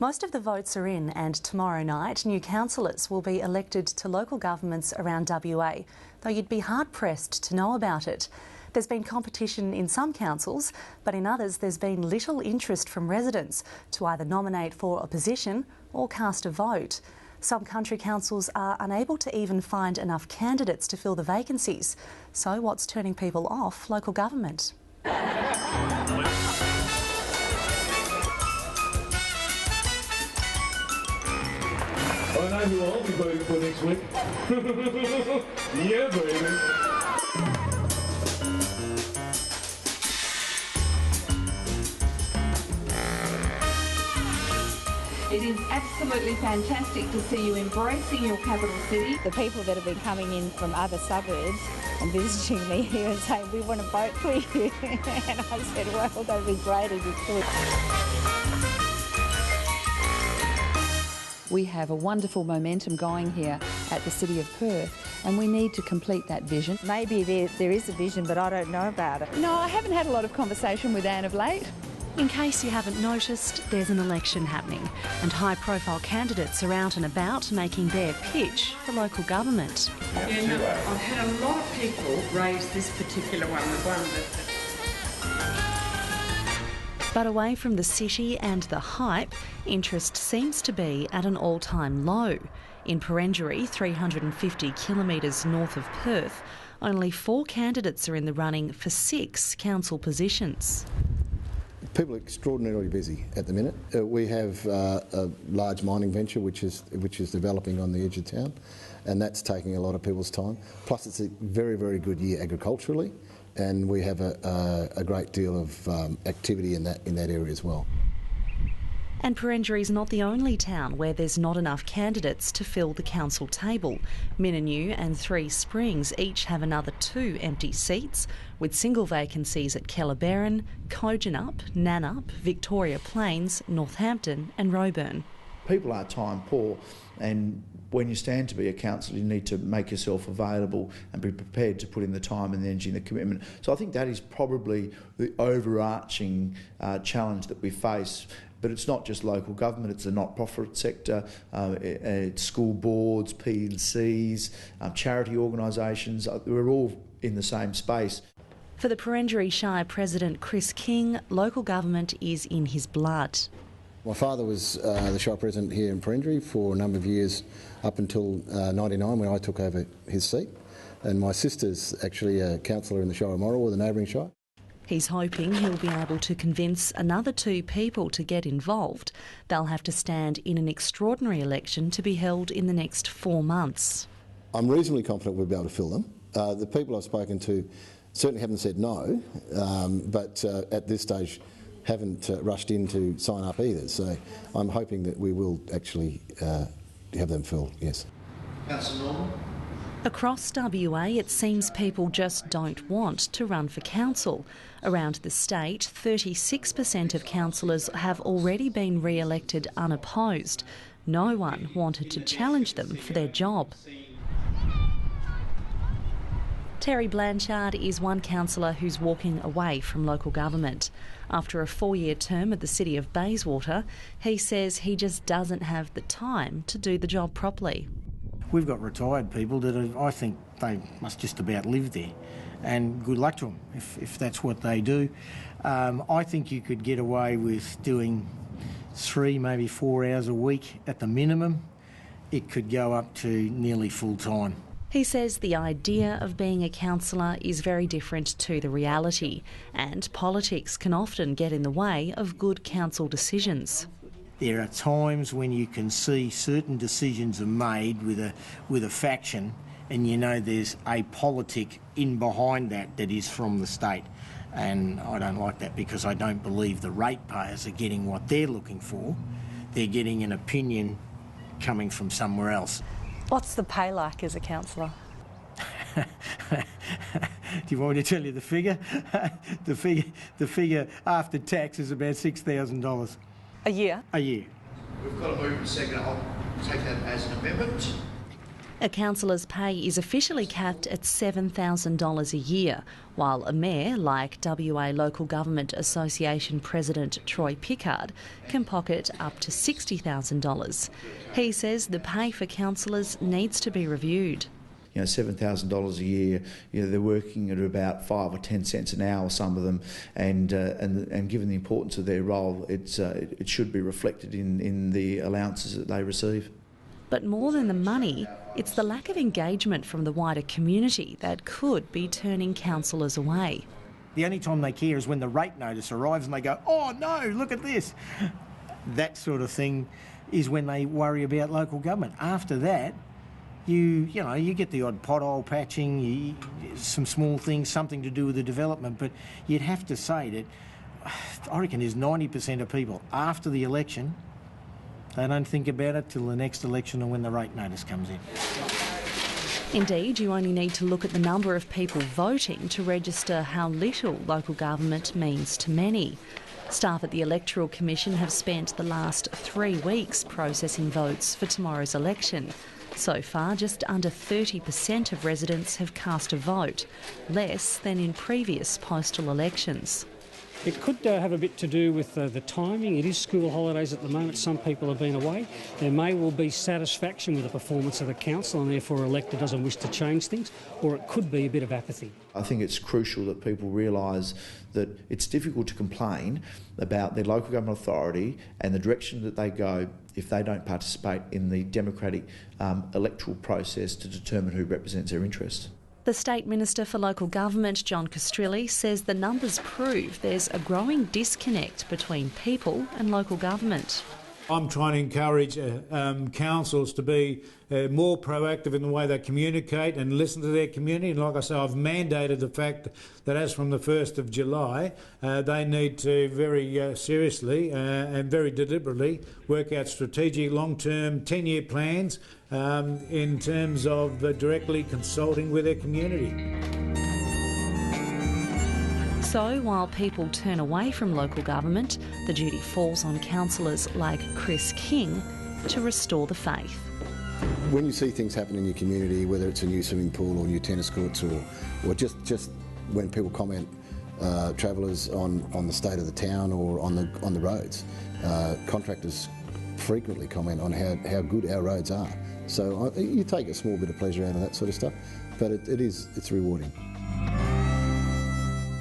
Most of the votes are in, and tomorrow night new councillors will be elected to local governments around WA, though you'd be hard-pressed to know about it. There's been competition in some councils, but in others there's been little interest from residents to either nominate for a position or cast a vote. Some country councils are unable to even find enough candidates to fill the vacancies. So what's turning people off local government? I know who I'll be voting for next week. Yeah, baby. It is absolutely fantastic to see you embracing your capital city. The people that have been coming in from other suburbs and visiting me here and saying, we want to vote for you. And I said, well, that would be great if you could. We have a wonderful momentum going here at the City of Perth, and we need to complete that vision. Maybe there is a vision, but I don't know about it. No, I haven't had a lot of conversation with Anne of late. In case you haven't noticed, there's an election happening, and high-profile candidates are out and about making their pitch for local government. Yeah, no, I've had a lot of people raise this particular one, the one that... But away from the city and the hype, interest seems to be at an all-time low. In Perth, 350 kilometres north of Perth, only 4 candidates are in the running for 6 council positions. People are extraordinarily busy at the minute. We have a large mining venture which is developing on the edge of town, and that's taking a lot of people's time. Plus, it's a very, very good year agriculturally, and we have a great deal of activity in that area as well. And Perth is not the only town where there's not enough candidates to fill the council table. Minanoo and Three Springs each have another 2 empty seats, with single vacancies at Kellerberrin, Kojonup, Nannup, Victoria Plains, Northampton and Roebourne. People are time poor, and when you stand to be a councillor, you need to make yourself available and be prepared to put in the time and the energy and the commitment. So I think that is probably the overarching challenge that we face. But it's not just local government, it's the not-profit sector, it's school boards, P&Cs, charity organisations. We're all in the same space. For the Perth Shire President Chris King, local government is in his blood. My father was the Shire President here in Perth for a number of years, up until '99 when I took over his seat. And my sister's actually a councillor in the Shire of Morawar, the neighbouring shire. He's hoping he'll be able to convince another 2 people to get involved. They'll have to stand in an extraordinary election to be held in the next 4 months. I'm reasonably confident we'll be able to fill them. The people I've spoken to certainly haven't said no, but at this stage haven't rushed in to sign up either. So I'm hoping that we will actually have them filled, yes. Councillor Norman. Across WA, it seems people just don't want to run for council. Around the state, 36% of councillors have already been re-elected unopposed. No one wanted to challenge them for their job. Terry Blanchard is one councillor who's walking away from local government. After a 4-year term at the City of Bayswater, he says he just doesn't have the time to do the job properly. We've got retired people that I think they must just about live there, and good luck to them if that's what they do. I think you could get away with doing 3, maybe 4 hours a week at the minimum. It could go up to nearly full time. He says the idea of being a councillor is very different to the reality, and politics can often get in the way of good council decisions. There are times when you can see certain decisions are made with a faction, and you know there's a politic in behind that is from the state. And I don't like that, because I don't believe the ratepayers are getting what they're looking for. They're getting an opinion coming from somewhere else. What's the pay like as a councillor? Do you want me to tell you the figure? The figure after tax is about $6,000. A year? A year. We've got a move in a second. I'll take that as an amendment. A councillor's pay is officially capped at $7,000 a year, while a mayor, like WA Local Government Association President Troy Pickard, can pocket up to $60,000. He says the pay for councillors needs to be reviewed. You know, $7,000 a year. You know, they're working at about 5 or 10 cents an hour, some of them, and given the importance of their role, it should be reflected in the allowances that they receive. But more than the money, it's the lack of engagement from the wider community that could be turning councillors away. The only time they care is when the rate notice arrives and they go, "Oh no, look at this." That sort of thing is when they worry about local government. After that, you get the odd pothole patching, some small things, something to do with the development, but you'd have to say that I reckon there's 90% of people after the election, they don't think about it till the next election or when the rate notice comes in. Indeed, you only need to look at the number of people voting to register how little local government means to many. Staff at the Electoral Commission have spent the last 3 weeks processing votes for tomorrow's election. So far, just under 30% of residents have cast a vote, less than in previous postal elections. It could have a bit to do with the timing. It is school holidays at the moment. Some people have been away. There may well be satisfaction with the performance of the council and therefore elector doesn't wish to change things, or it could be a bit of apathy. I think it's crucial that people realise that it's difficult to complain about their local government authority and the direction that they go if they don't participate in the democratic electoral process to determine who represents their interests. The State Minister for Local Government, John CASTRILLI, says the numbers prove there's a growing disconnect between people and local government. I'm trying to encourage councils to be more proactive in the way they communicate and listen to their community. And like I say, I've mandated the fact that as from the 1st of July, they need to very seriously and very deliberately work out strategic long-term 10-year plans in terms of directly consulting with their community. So, while people turn away from local government, the duty falls on councillors like Chris King to restore the faith. When you see things happen in your community, whether it's a new swimming pool or new tennis courts or just when people comment, travellers on the state of the town or on the roads, contractors frequently comment on how good our roads are. So you take a small bit of pleasure out of that sort of stuff, but it's rewarding.